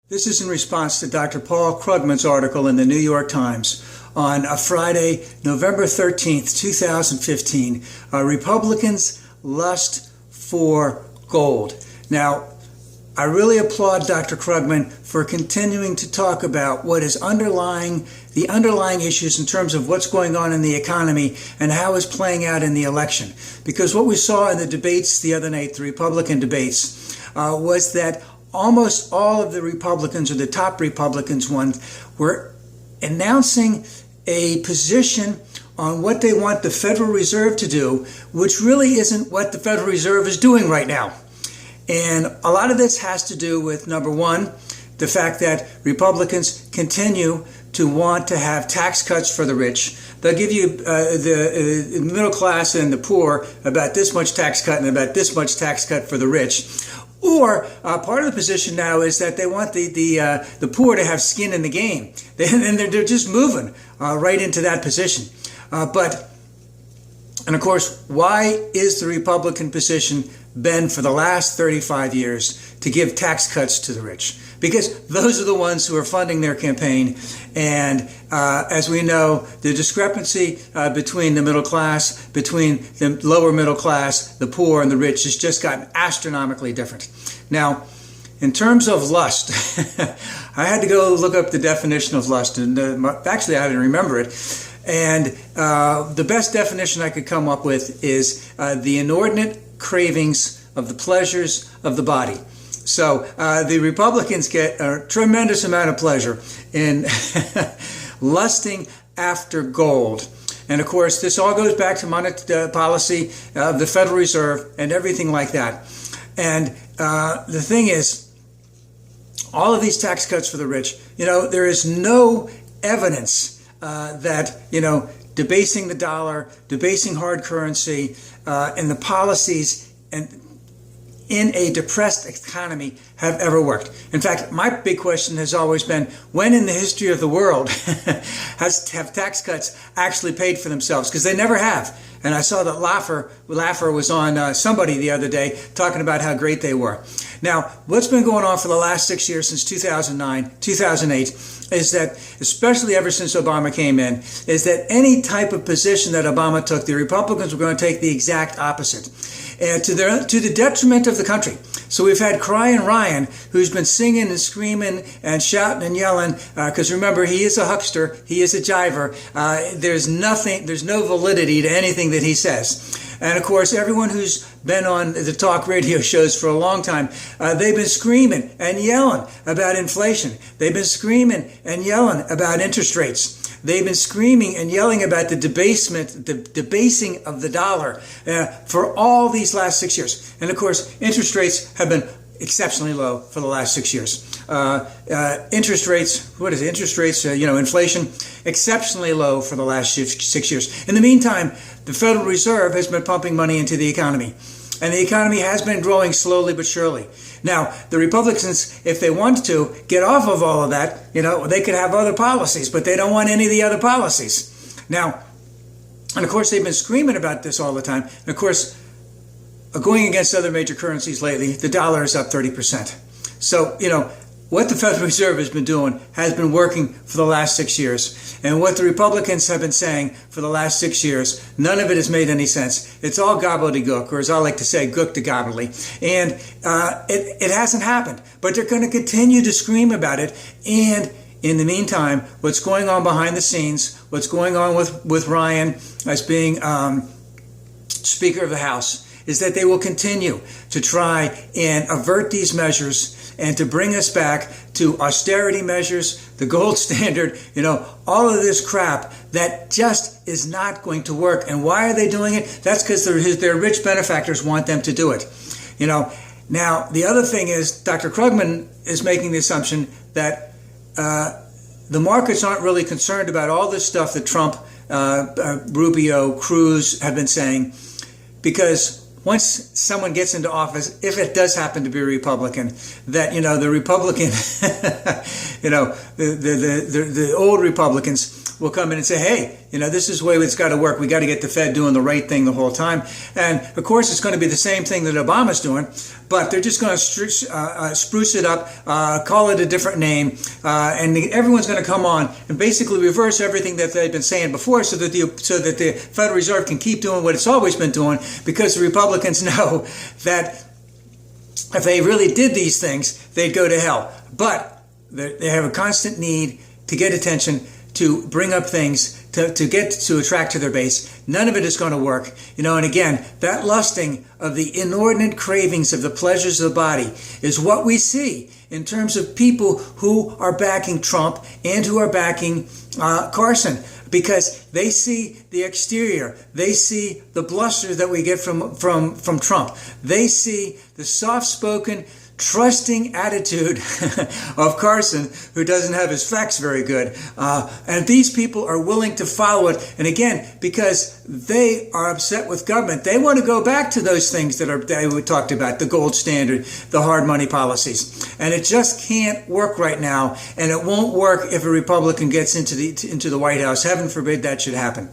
This is in response to Dr. Paul Krugman's article in the New York Times on Friday, November 13th, 2015. Republicans lust for gold. Now, I really applaud Dr. Krugman for continuing to talk about what is the underlying issues in terms of what's going on in the economy and how it's playing out in the election. Because what we saw in the debates the other night, the Republican debates, was that almost all of the Republicans, or the top Republicans were announcing a position on what they want the Federal Reserve to do, which really isn't what the Federal Reserve is doing right now. And a lot of this has to do with, number one, the fact that Republicans continue to want to have tax cuts for the rich. They'll give you the middle class and the poor about this much tax cut and about this much tax cut for the rich. Or part of the position now is that they want the poor to have skin in the game. And they're just moving right into that position. And of course, why is the Republican position been for the last 35 years to give tax cuts to the rich? Because those are the ones who are funding their campaign. And as we know, the discrepancy between the middle class, between the lower middle class, the poor, and the rich has just gotten astronomically different. Now, in terms of lust, I had to go look up the definition of lust. And actually, I had to remember it. And the best definition I could come up with is the inordinate cravings of the pleasures of the body. So the Republicans get a tremendous amount of pleasure in lusting after gold. And of course, this all goes back to monetary policy of the Federal Reserve and everything like that. And the thing is, all of these tax cuts for the rich, there is no evidence that, debasing the dollar, debasing hard currency, and the policies in a depressed economy have ever worked. In fact, my big question has always been, when in the history of the world have tax cuts actually paid for themselves? Because they never have. And I saw that Laffer was on somebody the other day talking about how great they were. Now, what's been going on for the last 6 years, since 2009, 2008, is that, especially ever since Obama came in, is that any type of position that Obama took, the Republicans were going to take the exact opposite, and to the detriment of the country. So we've had Crying Ryan, who's been singing and screaming and shouting and yelling, because remember, he is a huckster, he is a jiver. There's no validity to anything that he says. And of course, everyone who's been on the talk radio shows for a long time, they've been screaming and yelling about inflation. They've been screaming and yelling about interest rates. They've been screaming and yelling about the debasing of the dollar for all these last 6 years. And of course, interest rates have been exceptionally low for the last 6 years. Interest rates, inflation, exceptionally low for the last 6 years. In the meantime, the Federal Reserve has been pumping money into the economy. And the economy has been growing slowly but surely. Now, the Republicans, if they want to get off of all of that, they could have other policies, but they don't want any of the other policies. Now, and of course, they've been screaming about this all the time. And of course, going against other major currencies lately, the dollar is up 30%. So, what the Federal Reserve has been doing has been working for the last 6 years. And what the Republicans have been saying for the last 6 years, none of it has made any sense. It's all gobbledygook, or as I like to say, gook to gobbly. And it hasn't happened. But they're going to continue to scream about it. And in the meantime, what's going on behind the scenes, what's going on with Ryan as being Speaker of the House, is that they will continue to try and avert these measures and to bring us back to austerity measures, the gold standard, all of this crap that just is not going to work. And why are they doing it? That's because their rich benefactors want them to do it. Now, the other thing is, Dr. Krugman is making the assumption that the markets aren't really concerned about all this stuff that Trump, Rubio, Cruz have been saying, because once someone gets into office, if it does happen to be a Republican, that, the Republican, the old Republicans will come in and say, hey, this is the way it's got to work. We got to get the Fed doing the right thing the whole time. And of course, it's going to be the same thing that Obama's doing, but they're just going to spruce it up, call it a different name, and everyone's going to come on and basically reverse everything that they've been saying before, so that the Federal Reserve can keep doing what it's always been doing, because the Republicans know that if they really did these things, they'd go to hell. But they have a constant need to get attention, to bring up things, to attract to their base. None of it is going to work. And again, that lusting of the inordinate cravings of the pleasures of the body is what we see in terms of people who are backing Trump and who are backing Carson, because they see the exterior. They see the bluster that we get from Trump. They see the soft-spoken, trusting attitude of Carson, who doesn't have his facts very good. And these people are willing to follow it. And again, because they are upset with government, they want to go back to those things that we talked about, the gold standard, the hard money policies. And it just can't work right now. And it won't work if a Republican gets into the White House. Heaven forbid that should happen.